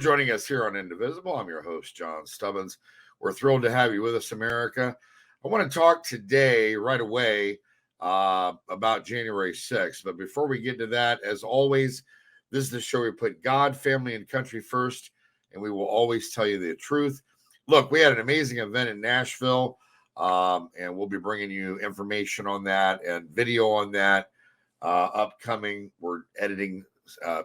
for joining us here on Indivisible. I'm your host, John Stubbins. We're thrilled to have you with us, America. I want to talk today, right away, about January 6th. But before we get to that, as always, this is the show we put God, family, and country first, and we will always tell you the truth. Look, we had an amazing event in Nashville, and we'll be bringing you information on that and video on that upcoming. We're editing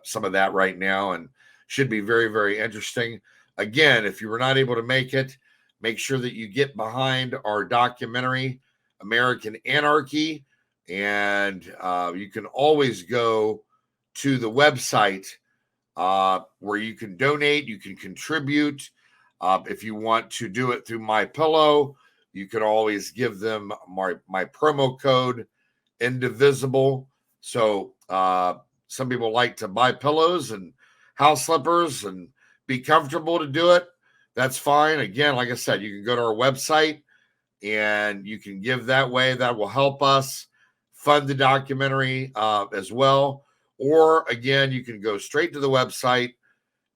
some of that right now and should be very, very interesting. Again, if you were not able to make it, make sure that you get behind our documentary, American Anarchy, and you can always go to the website where you can donate, you can contribute. If you want to do it through My Pillow, you can always give them my promo code, Indivisible. So some people like to buy pillows and house slippers and be comfortable to do it. That's fine. Again, like I said, you can go to our website and you can give that way. That will help us fund the documentary as well. Or again, you can go straight to the website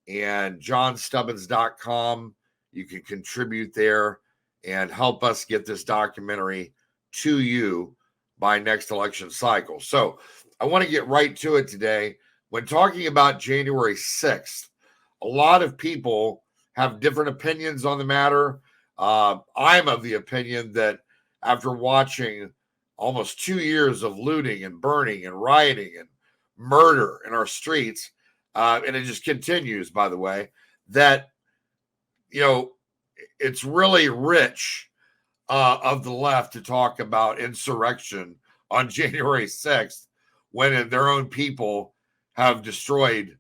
and johnstubbins.com. You can contribute there and help us get this documentary to you by next election cycle. So I want to get right to it today. When talking about January 6th, a lot of people have different opinions on the matter. I'm of the opinion that after watching almost 2 years of looting and burning and rioting and murder in our streets, and it just continues, by the way, that, you know, it's really rich of the left to talk about insurrection on January 6th when their own people have destroyed,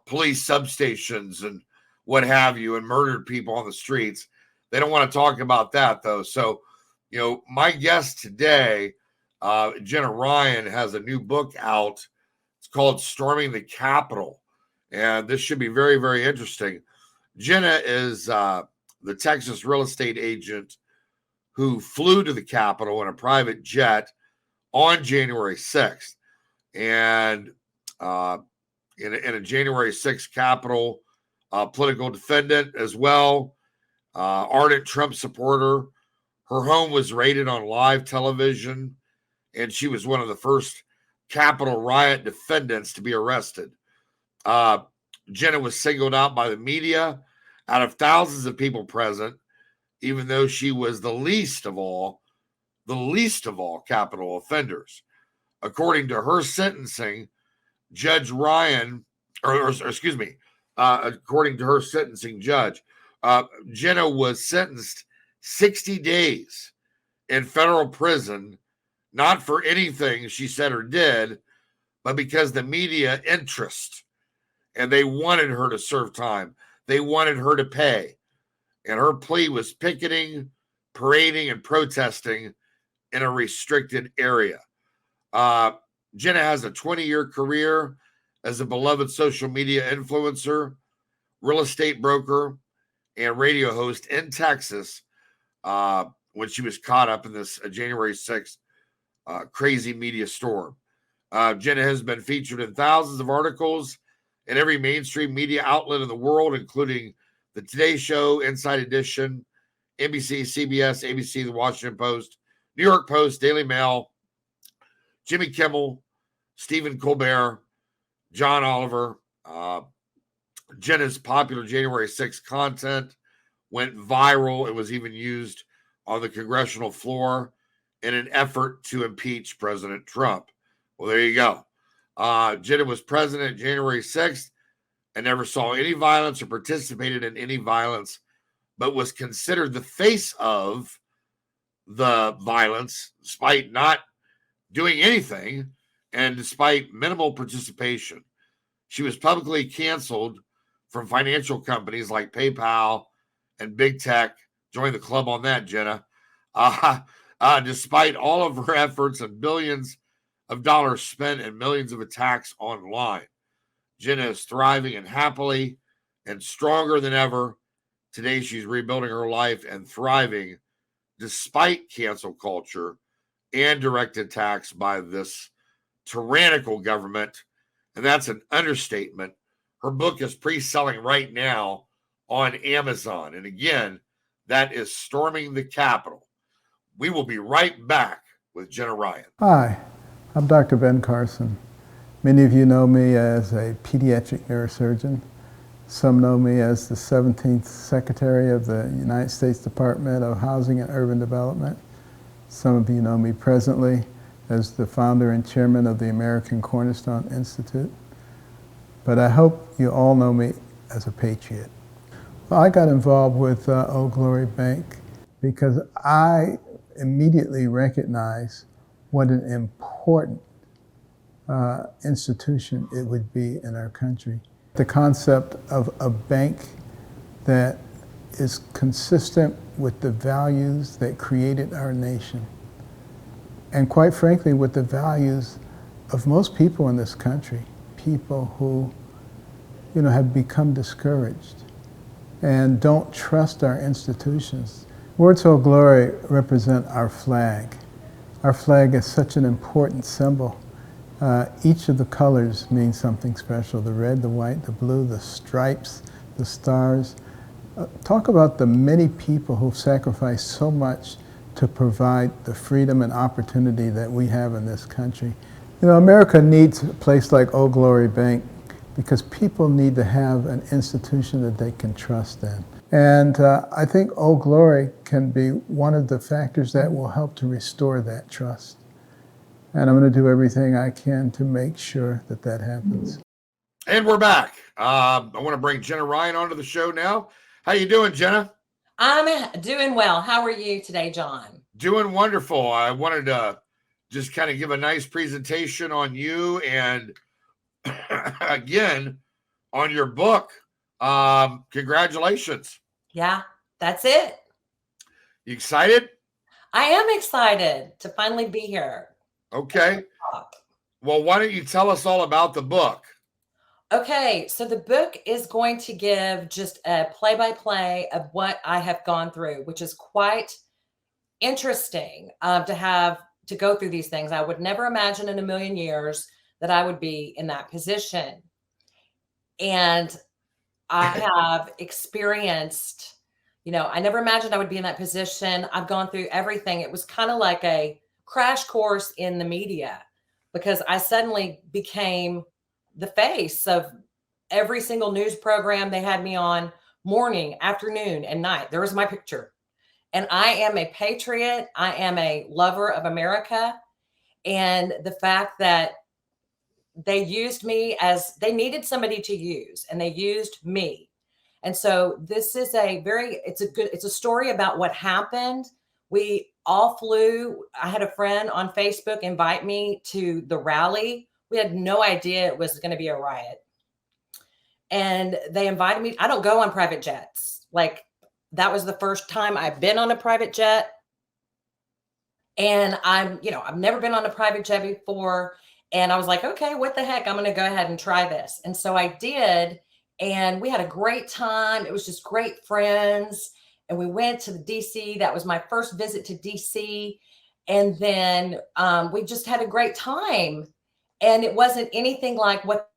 police substations and what have you, and murdered people on the streets. They don't want to talk about that, though. So, my guest today, Jenna Ryan, has a new book out. It's called Storming the Capitol. And this should be very, very interesting. Jenna is the Texas real estate agent who flew to the Capitol in a private jet on January 6th. And in a January 6th Capitol political defendant as well, ardent Trump supporter. Her home was raided on live television, and she was one of the first Capitol riot defendants to be arrested. Jenna was singled out by the media out of thousands of people present, even though she was the least of all Capitol offenders. According to her sentencing, Judge Ryan, according to her sentencing judge, Jenna was sentenced 60 days in federal prison, not for anything she said or did, but because the media interest, and they wanted her to serve time. They wanted her to pay. And her plea was picketing, parading, and protesting in a restricted area. Jenna has a 20-year career as a beloved social media influencer, real estate broker, and radio host in Texas when she was caught up in this January 6th crazy media storm. Jenna has been featured in thousands of articles in every mainstream media outlet in the world, including The Today Show, Inside Edition, NBC, CBS, ABC, The Washington Post, New York Post, Daily Mail, Jimmy Kimmel, Stephen Colbert, John Oliver. Jenna's popular January 6th content went viral. It was even used on the congressional floor in an effort to impeach President Trump. Well, there you go. Jenna was president January 6th and never saw any violence or participated in any violence, but was considered the face of the violence despite not doing anything and despite minimal participation. She was publicly canceled from financial companies like PayPal and Big Tech. Join the club on that, Jenna. Despite all of her efforts and billions of dollars spent and millions of attacks online, Jenna is thriving and happily and stronger than ever. Today, she's rebuilding her life and thriving despite cancel culture and direct attacks by this tyrannical government. And that's an understatement. Her book is pre-selling right now on Amazon. And again, that is Storming the Capitol. We will be right back with Jenna Ryan. Hi, I'm Dr. Ben Carson. Many of you know me as a pediatric neurosurgeon. Some know me as the 17th Secretary of the United States Department of Housing and Urban Development. Some of you know me presently as the founder and chairman of the American Cornerstone Institute. But I hope you all know me as a patriot. Well, I got involved with Old Glory Bank because I immediately recognized what an important institution it would be in our country. The concept of a bank that is consistent with the values that created our nation, and quite frankly, with the values of most people in this country, people who, have become discouraged and don't trust our institutions. Words Old Glory represent our flag. Our flag is such an important symbol. Each of the colors means something special. The red, the white, the blue, the stripes, the stars. Talk about the many people who've sacrificed so much to provide the freedom and opportunity that we have in this country. America needs a place like Old Glory Bank because people need to have an institution that they can trust in. And I think Old Glory can be one of the factors that will help to restore that trust. And I'm going to do everything I can to make sure that that happens. And we're back. I want to bring Jenna Ryan onto the show now. How you doing, Jenna? I'm doing well. How are you today, John? Doing wonderful. I wanted to just kind of give a nice presentation on you and again, on your book. Congratulations. Yeah, that's it. You excited? I am excited to finally be here. Okay. Well, why don't you tell us all about the book? Okay, so the book is going to give just a play-by-play of what I have gone through, which is quite interesting to go through these things. I would never imagine in a million years that I would be in that position. And I have experienced, I never imagined I would be in that position. I've gone through everything. It was kind of like a crash course in the media because I suddenly became the face of every single news program they had me on, morning, afternoon, and night. There was my picture. And I am a patriot. I am a lover of America. And the fact that they used me as they needed somebody to use, and they used me. And so this is it's a story about what happened. We all flew. I had a friend on Facebook invite me to the rally. We had no idea it was going to be a riot. And they invited me. I don't go on private jets. That was the first time I've been on a private jet. And I've never been on a private jet before. And I was like, okay, what the heck? I'm going to go ahead and try this. And so I did. And we had a great time. It was just great friends. And we went to the DC. That was my first visit to DC. And then we just had a great time. And it wasn't anything like what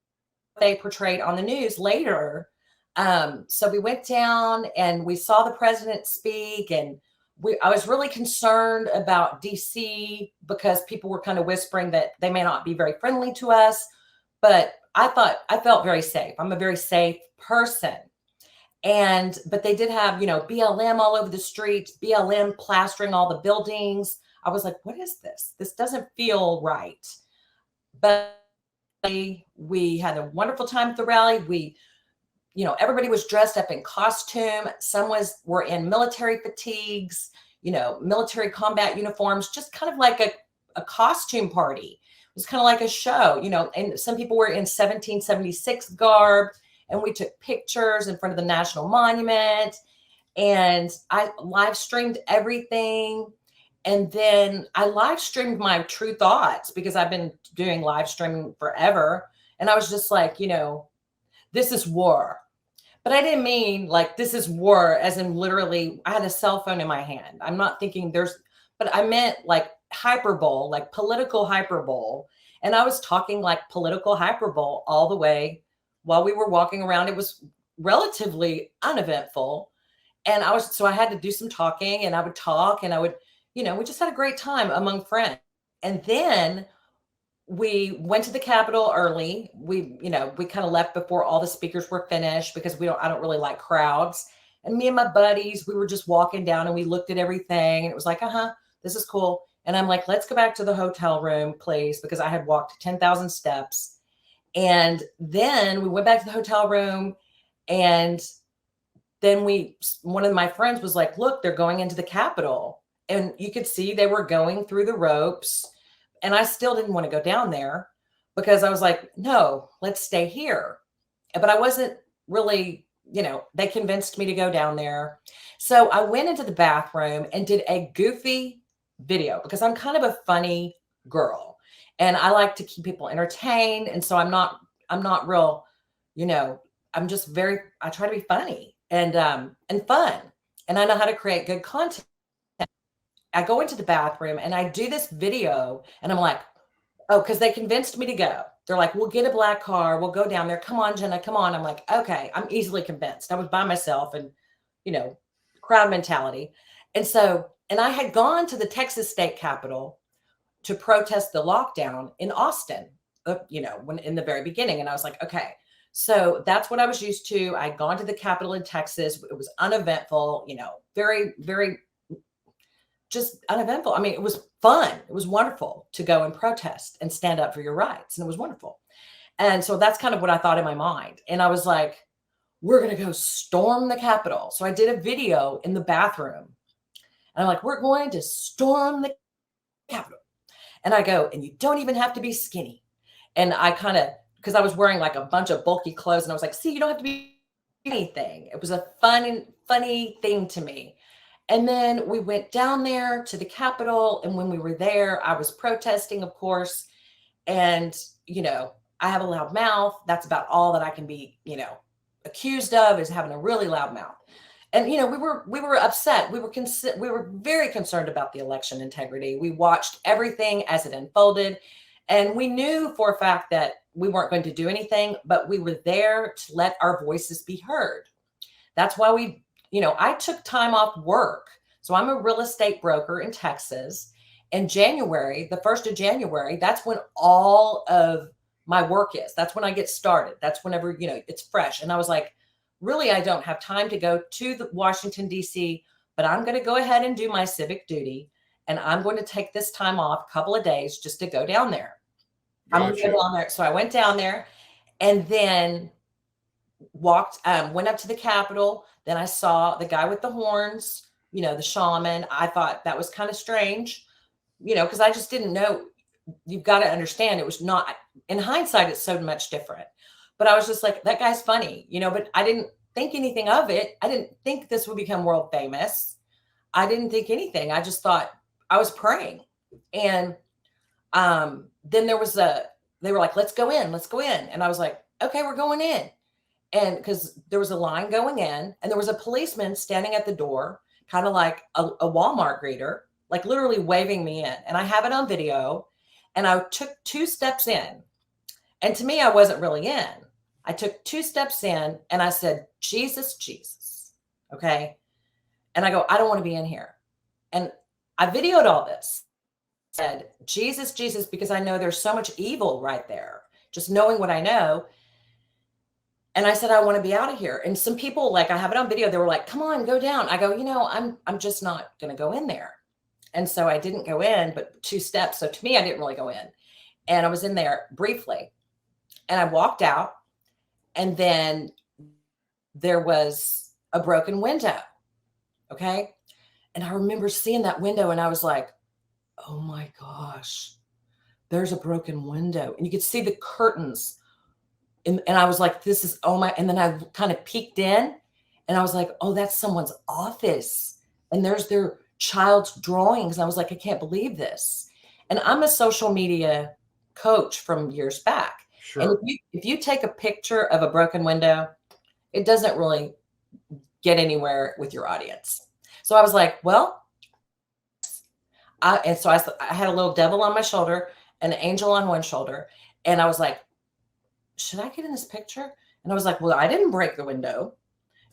they portrayed on the news later. So we went down and we saw the president speak. And I was really concerned about DC because people were kind of whispering that they may not be very friendly to us. But I felt very safe. I'm a very safe person. But they did have, BLM all over the streets, BLM plastering all the buildings. I was like, what is this? This doesn't feel right. But we had a wonderful time at the rally. Everybody was dressed up in costume. Some were in military fatigues, military combat uniforms, just kind of like a costume party. It was kind of like a show, and some people were in 1776 garb, and we took pictures in front of the National Monument, and I live streamed everything. And then I live streamed my true thoughts because I've been doing live streaming forever. And I was just like, this is war. But I didn't mean this is war as in literally I had a cell phone in my hand. I'm not thinking but I meant hyperbole, political hyperbole. And I was talking political hyperbole all the way while we were walking around, it was relatively uneventful. And so I had to do some talking, and I would talk, and I would, we just had a great time among friends. And then we went to the Capitol early. We kind of left before all the speakers were finished because I don't really like crowds. And me and my buddies, we were just walking down and we looked at everything, and it was like, this is cool. And I'm like, let's go back to the hotel room, please, because I had walked 10,000 steps. And then we went back to the hotel room, and then one of my friends was like, look, they're going into the Capitol. And you could see they were going through the ropes. And I still didn't want to go down there because I was like, no, let's stay here. But I wasn't really, they convinced me to go down there. So I went into the bathroom and did a goofy video because I'm kind of a funny girl and I like to keep people entertained. And so I'm not real, I'm just I try to be funny and fun. And I know how to create good content. I go into the bathroom and I do this video and I'm like, oh, because they convinced me to go. They're like, we'll get a black car. We'll go down there. Come on, Jenna, come on. I'm like, okay, I'm easily convinced. I was by myself and, crowd mentality. And I had gone to the Texas State Capitol to protest the lockdown in Austin, when in the very beginning. And I was like, okay, so that's what I was used to. I'd gone to the Capitol in Texas. It was uneventful, very, very just uneventful. I mean, it was fun. It was wonderful to go and protest and stand up for your rights. And it was wonderful. And so that's kind of what I thought in my mind. And I was like, we're going to go storm the Capitol. So I did a video in the bathroom. And I'm like, we're going to storm the Capitol. And I go, and you don't even have to be skinny. And I because I was wearing like a bunch of bulky clothes. And I was like, see, you don't have to be anything. It was a funny thing to me. And then we went down there to the Capitol. And when we were there, I was protesting, of course. And, I have a loud mouth. That's about all that I can be, accused of, is having a really loud mouth. And, we were upset. We were very concerned about the election integrity. We watched everything as it unfolded. And we knew for a fact that we weren't going to do anything, but we were there to let our voices be heard. That's why I took time off work. So I'm a real estate broker in Texas. In January, the 1st of January, that's when all of my work is. That's when I get started. That's whenever, it's fresh. And I was like, really, I don't have time to go to the Washington, D.C., but I'm going to go ahead and do my civic duty. And I'm going to take this time off, a couple of days, just to go down there. Gotcha. I'm going to go down there. So I went down there and then went up to the Capitol. Then I saw the guy with the horns, the shaman. I thought that was kind of strange, because I just didn't know. You've got to understand, it was not, in hindsight, it's so much different. But I was just like, that guy's funny, but I didn't think anything of it. I didn't think this would become world famous. I didn't think anything. I just thought I was praying. And then they were like, let's go in. And I was like, okay, we're going in. And because there was a line going in and there was a policeman standing at the door, kind of like a Walmart greeter, like literally waving me in. And I have it on video. And I took 2 steps in. And to me, I wasn't really in. I took 2 steps in and I said, Jesus, Jesus. Okay. And I go, I don't want to be in here. And I videoed all this. I said, Jesus, Jesus, because I know there's so much evil right there. Just knowing what I know. And I said, I want to be out of here. And some people, like, I have it on video. They were like, come on, go down. I go, I'm just not going to go in there. And so I didn't go in, but 2 steps. So to me, I didn't really go in. And I was in there briefly. And I walked out. And then there was a broken window. Okay. And I remember seeing that window and I was like, oh my gosh, there's a broken window. And you could see the curtains. And I was like, this is, oh my, and then I kind of peeked in and I was like, oh, that's someone's office. And there's their child's drawings. And I was like, I can't believe this. And I'm a social media coach from years back. Sure. And if you take a picture of a broken window, it doesn't really get anywhere with your audience. So I was like, well, I had a little devil on my shoulder and an angel on one shoulder. And I was like, should I get in this picture? And I was like, well, I didn't break the window.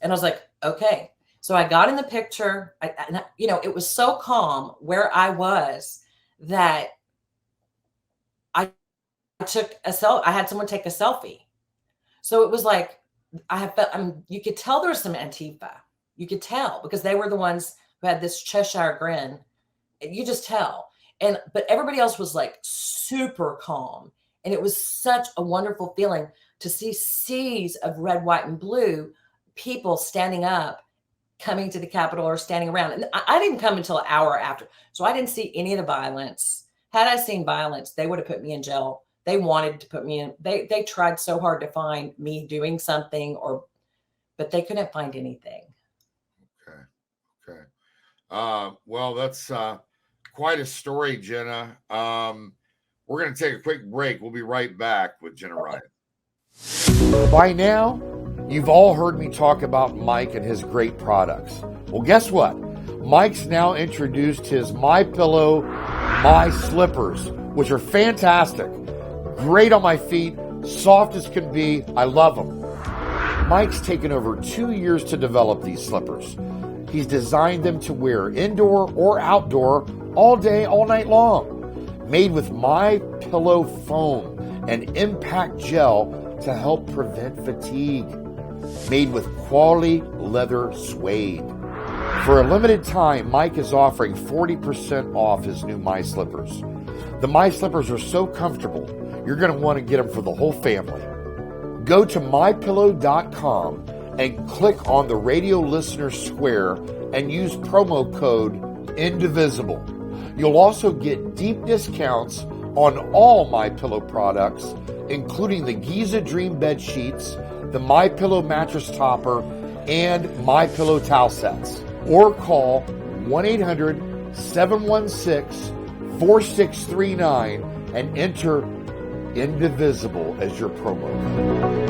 And I was like, okay. So I got in the picture. It was so calm where I was that I took I had someone take a selfie. So it was like, you could tell there was some Antifa. You could tell because they were the ones who had this Cheshire grin. You just tell. But everybody else was like super calm. And it was such a wonderful feeling to see seas of red, white, and blue people standing up, coming to the Capitol or standing around. And I didn't come until an hour after. So I didn't see any of the violence. Had I seen violence, they would have put me in jail. They wanted to put me in. They tried so hard to find me doing something, but they couldn't find anything. Okay. Well, that's quite a story, Jenna. We're going to take a quick break. We'll be right back with Jenna Ryan. By now, you've all heard me talk about Mike and his great products. Well, guess what? Mike's now introduced his MyPillow My Slippers, which are fantastic. Great on my feet, soft as can be. I love them. Mike's taken over 2 years to develop these slippers. He's designed them to wear indoor or outdoor all day, all night long. Made with MyPillow foam and impact gel to help prevent fatigue. Made with quality leather suede. For a limited time, Mike is offering 40% off his new My Slippers. The My Slippers are so comfortable, you're going to want to get them for the whole family. Go to mypillow.com and click on the radio listener square and use promo code Indivisible. You'll also get deep discounts on all MyPillow products, including the Giza Dream bed sheets, the MyPillow mattress topper, and MyPillow towel sets. Or call 1-800-716-4639 and enter Indivisible as your promo code.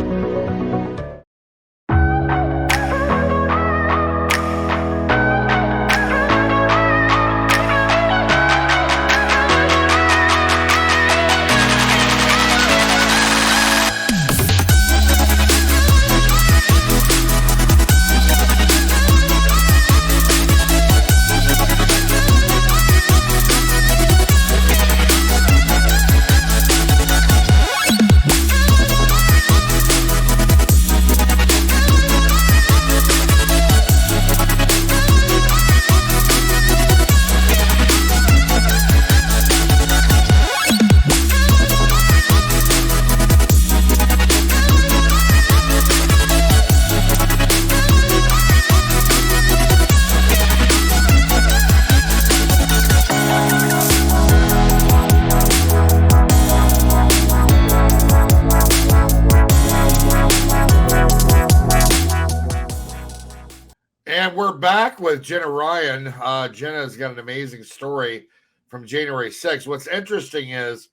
And we're back with Jenna Ryan. Jenna's got an amazing story from January 6th. What's interesting is,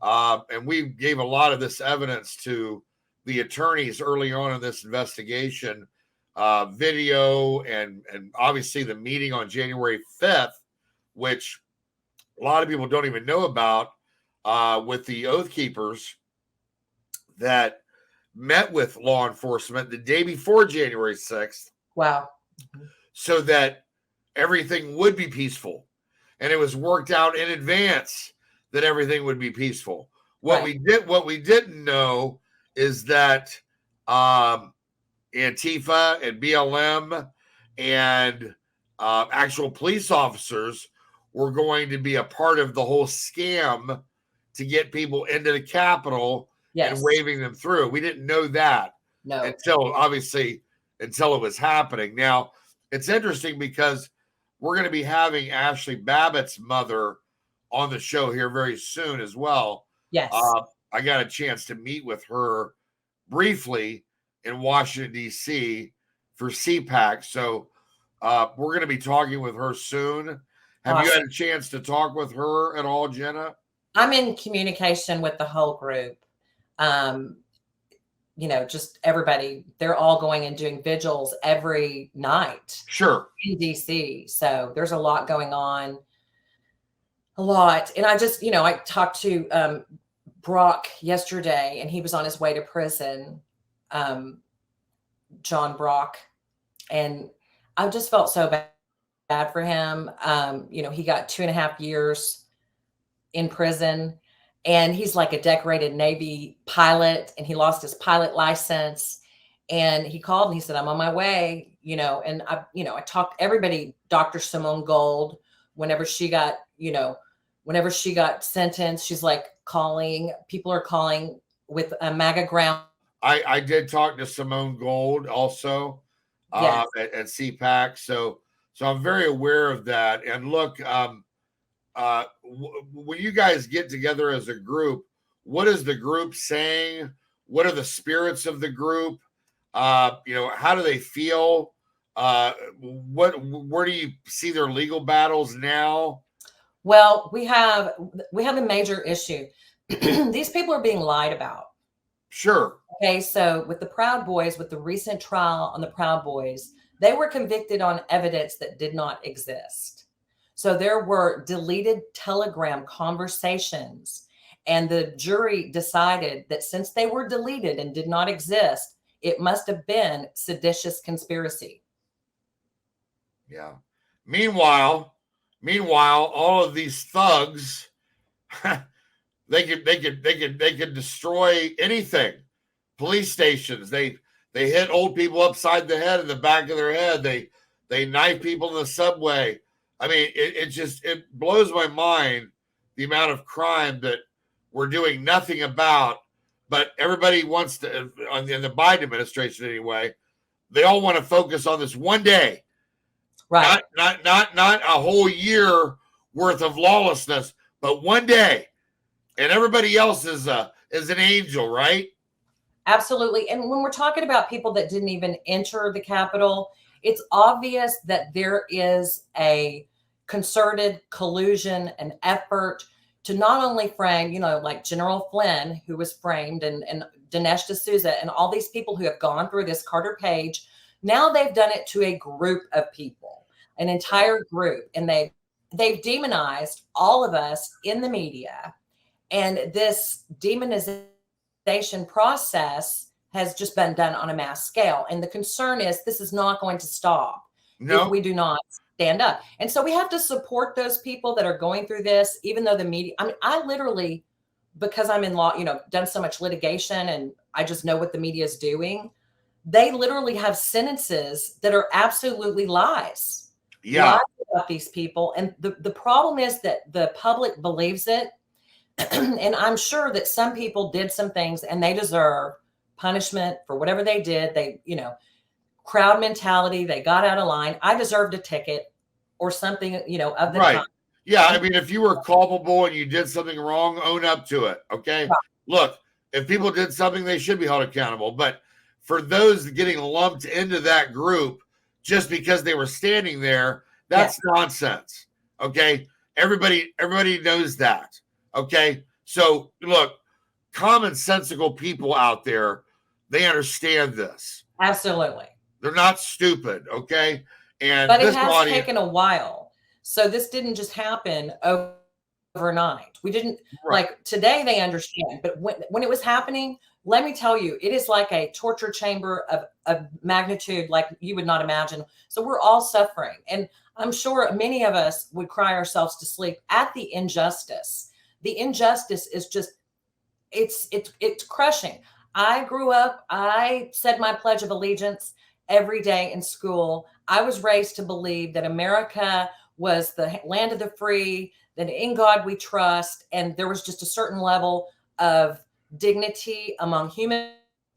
and we gave a lot of this evidence to the attorneys early on in this investigation, video and obviously the meeting on January 5th, which a lot of people don't even know about, with the Oath Keepers that met with law enforcement the day before January 6th. Wow. So that everything would be peaceful. And it was worked out in advance that everything would be peaceful. What we didn't know is that Antifa and BLM and actual police officers were going to be a part of the whole scam to get people into the Capitol and waving them through. We didn't know that until it was happening. Now, it's interesting because we're going to be having Ashley Babbitt's mother on the show here very soon as well. Yes. I got a chance to meet with her briefly in Washington, D.C. for CPAC. So we're going to be talking with her soon. Have you had a chance to talk with her at all, Jenna? I'm in communication with the whole group. Just everybody, they're all going and doing vigils every night. Sure. In DC. So there's a lot going on. A lot. And I just, I talked to Brock yesterday and he was on his way to prison. John Brock. And I just felt so bad for him. He got 2.5 years in prison, and he's like a decorated Navy pilot, and he lost his pilot license. And he called and he said, I'm on my way, and I talked everybody, Dr. Simone Gold, whenever she got sentenced, she's like people are calling with a MAGA ground. I did talk to Simone Gold also Yes. at CPAC. So I'm very aware of that. And look, when you guys get together as a group, what is the group saying? What are the spirits of the group? How do they feel? Where do you see their legal battles now? Well, we have a major issue. These people are being lied about. Sure. Okay, so with the Proud Boys, with the recent trial on the Proud Boys, they were convicted on evidence that did not exist. So there were deleted Telegram conversations, and the jury decided that since they were deleted and did not exist, it must have been seditious conspiracy. Yeah. Meanwhile, all of these thugs, they could destroy anything. Police stations, they hit old people upside the head in the back of their head. They knife people in the subway. I mean, it blows my mind the amount of crime that we're doing nothing about. But everybody wants to, in the Biden administration anyway, they all want to focus on this one day. Right. Not a whole year worth of lawlessness, but one day. And everybody else is an angel, right? Absolutely. And when we're talking about people that didn't even enter the Capitol, it's obvious that there is a concerted collusion and effort to not only frame, like General Flynn, who was framed, and Dinesh D'Souza, and all these people who have gone through this, Carter Page. Now they've done it to a group of people, an entire group, and they've demonized all of us in the media. And this demonization process has just been done on a mass scale. And the concern is this is not going to stop if we do not stand up. And so we have to support those people that are going through this, even though the media, I literally, because I'm in law, done so much litigation and I just know what the media is doing. They literally have sentences that are absolutely lies. Yeah. Lies about these people. And the problem is that the public believes it. And I'm sure that some people did some things and they deserve punishment for whatever they did. They, crowd mentality, they got out of line. I deserved a ticket or something, of the right. time. Yeah. I mean, if you were culpable and you did something wrong, own up to it. Okay. Right. Look, if people did something, they should be held accountable. But for those getting lumped into that group just because they were standing there, that's nonsense. Okay. Everybody knows that. Okay. So look, commonsensical people out there, they understand this. Absolutely. They're not stupid. Okay. But it has taken a while. So this didn't just happen overnight. We didn't like today they understand, but when it was happening, let me tell you, it is like a torture chamber of magnitude like you would not imagine. So we're all suffering. And I'm sure many of us would cry ourselves to sleep at the injustice. The injustice is just, it's crushing. I grew up, I said my Pledge of Allegiance every day in school. I was raised to believe that America was the land of the free, that in God we trust. And there was just a certain level of dignity among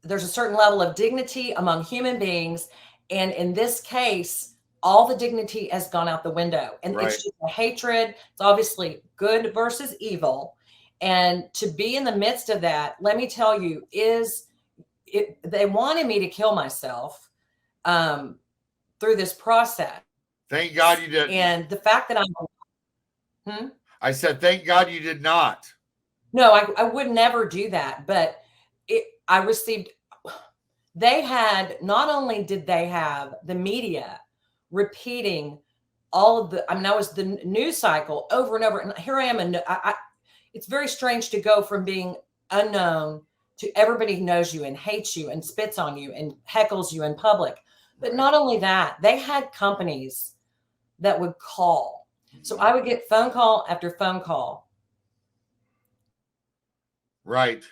there's a certain level of dignity among human beings. And in this case, all the dignity has gone out the window. And it's just a hatred. It's obviously good versus evil. And to be in the midst of that, let me tell you, they wanted me to kill myself through this process. Thank God you didn't. And the fact that I said, thank God you did not. No, I would never do that. But not only did they have the media repeating all of that was the news cycle over and over. And here I am. It's very strange to go from being unknown to everybody who knows you and hates you and spits on you and heckles you in public. But not only that, they had companies that would call. So I would get phone call after phone call. Right.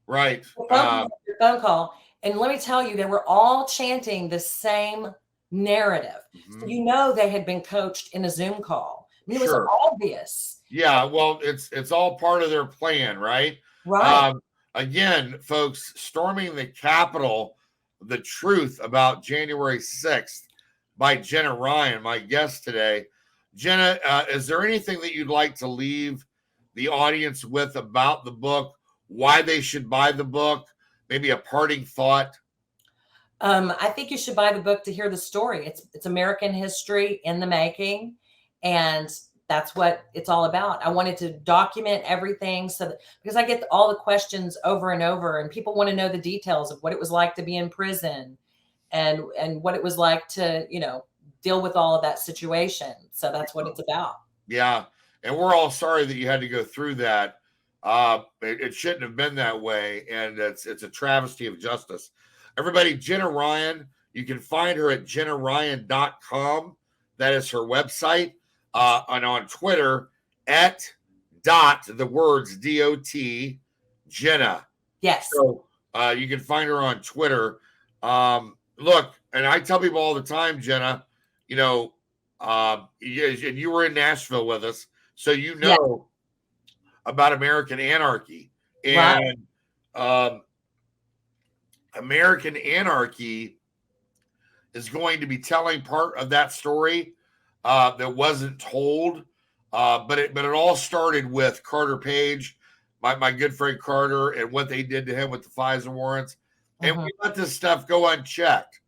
Phone call after phone call. And let me tell you, they were all chanting the same narrative. So you know they had been coached in a Zoom call. I mean, it was obvious. Yeah, well, it's all part of their plan, right? Right. Again, folks, storming the Capitol, the truth about January 6th by Jenna Ryan, my guest today. Jenna, is there anything that you'd like to leave the audience with about the book, why they should buy the book, maybe a parting thought? I think you should buy the book to hear the story. It's American history in the making, and that's what it's all about. I wanted to document everything because I get all the questions over and over, and people want to know the details of what it was like to be in prison and what it was like to, deal with all of that situation. So that's what it's about. Yeah. And we're all sorry that you had to go through that. It shouldn't have been that way. And it's a travesty of justice. Everybody, Jenna Ryan, you can find her at jennaryan.com. That is her website. And on Twitter at the words DOT Jenna. Yes. So you can find her on Twitter. Look, and I tell people all the time, Jenna, and you were in Nashville with us, so about American Anarchy. And American Anarchy is going to be telling part of that story that wasn't told, but it all started with Carter Page, my good friend Carter, and what they did to him with the FISA warrants. And we let this stuff go unchecked.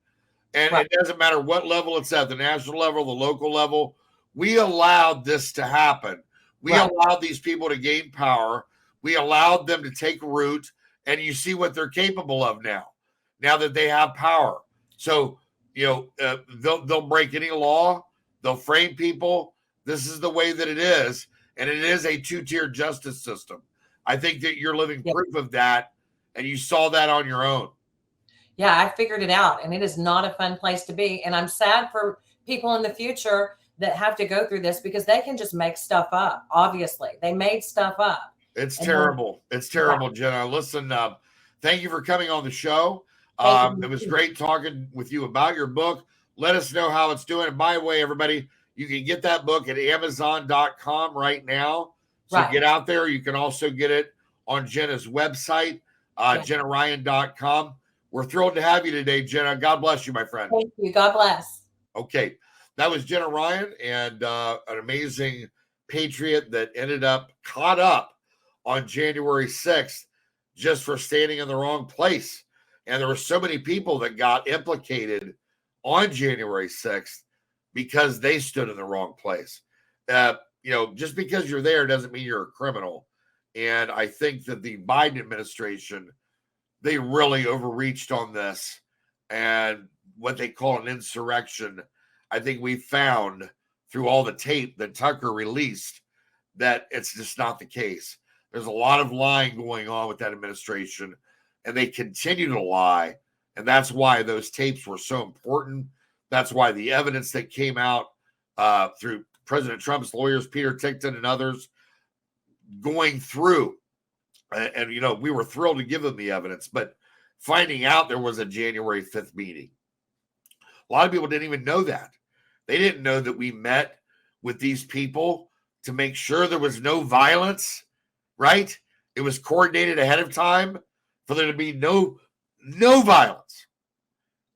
And it doesn't matter what level it's at, the national level, the local level. We allowed this to happen. We allowed these people to gain power. We allowed them to take root. And you see what they're capable of now that they have power. So, they'll break any law. They'll frame people. This is the way that it is. And it is a two-tier justice system. I think that you're living proof of that. And you saw that on your own. Yeah, I figured it out. And it is not a fun place to be. And I'm sad for people in the future that have to go through this because they can just make stuff up. Obviously, they made stuff up. It's terrible. It's terrible, Jenna. Listen, thank you for coming on the show. It was great talking with you about your book. Let us know how it's doing. And by the way, everybody, you can get that book at Amazon.com right now. So get out there. You can also get it on Jenna's website, JennaRyan.com. We're thrilled to have you today, Jenna. God bless you, my friend. Thank you. God bless. Okay. That was Jenna Ryan, and an amazing patriot that ended up caught up on January 6th just for standing in the wrong place. And there were so many people that got implicated on January 6th because they stood in the wrong place. Just because you're there doesn't mean you're a criminal. And I think that the Biden administration, they really overreached on this, and what they call an insurrection. I think we found through all the tape that Tucker released that it's just not the case. There's a lot of lying going on with that administration, and they continue to lie. And that's why those tapes were so important. That's why the evidence that came out through President Trump's lawyers, Peter Tickton and others, going through. And, we were thrilled to give them the evidence, but finding out there was a January 5th meeting. A lot of people didn't even know that. They didn't know that we met with these people to make sure there was no violence, right? It was coordinated ahead of time for there to be no violence.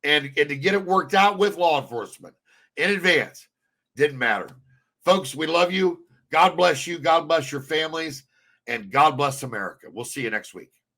And to get it worked out with law enforcement in advance. Didn't matter. Folks, we love you. God bless you. God bless your families. And God bless America. We'll see you next week.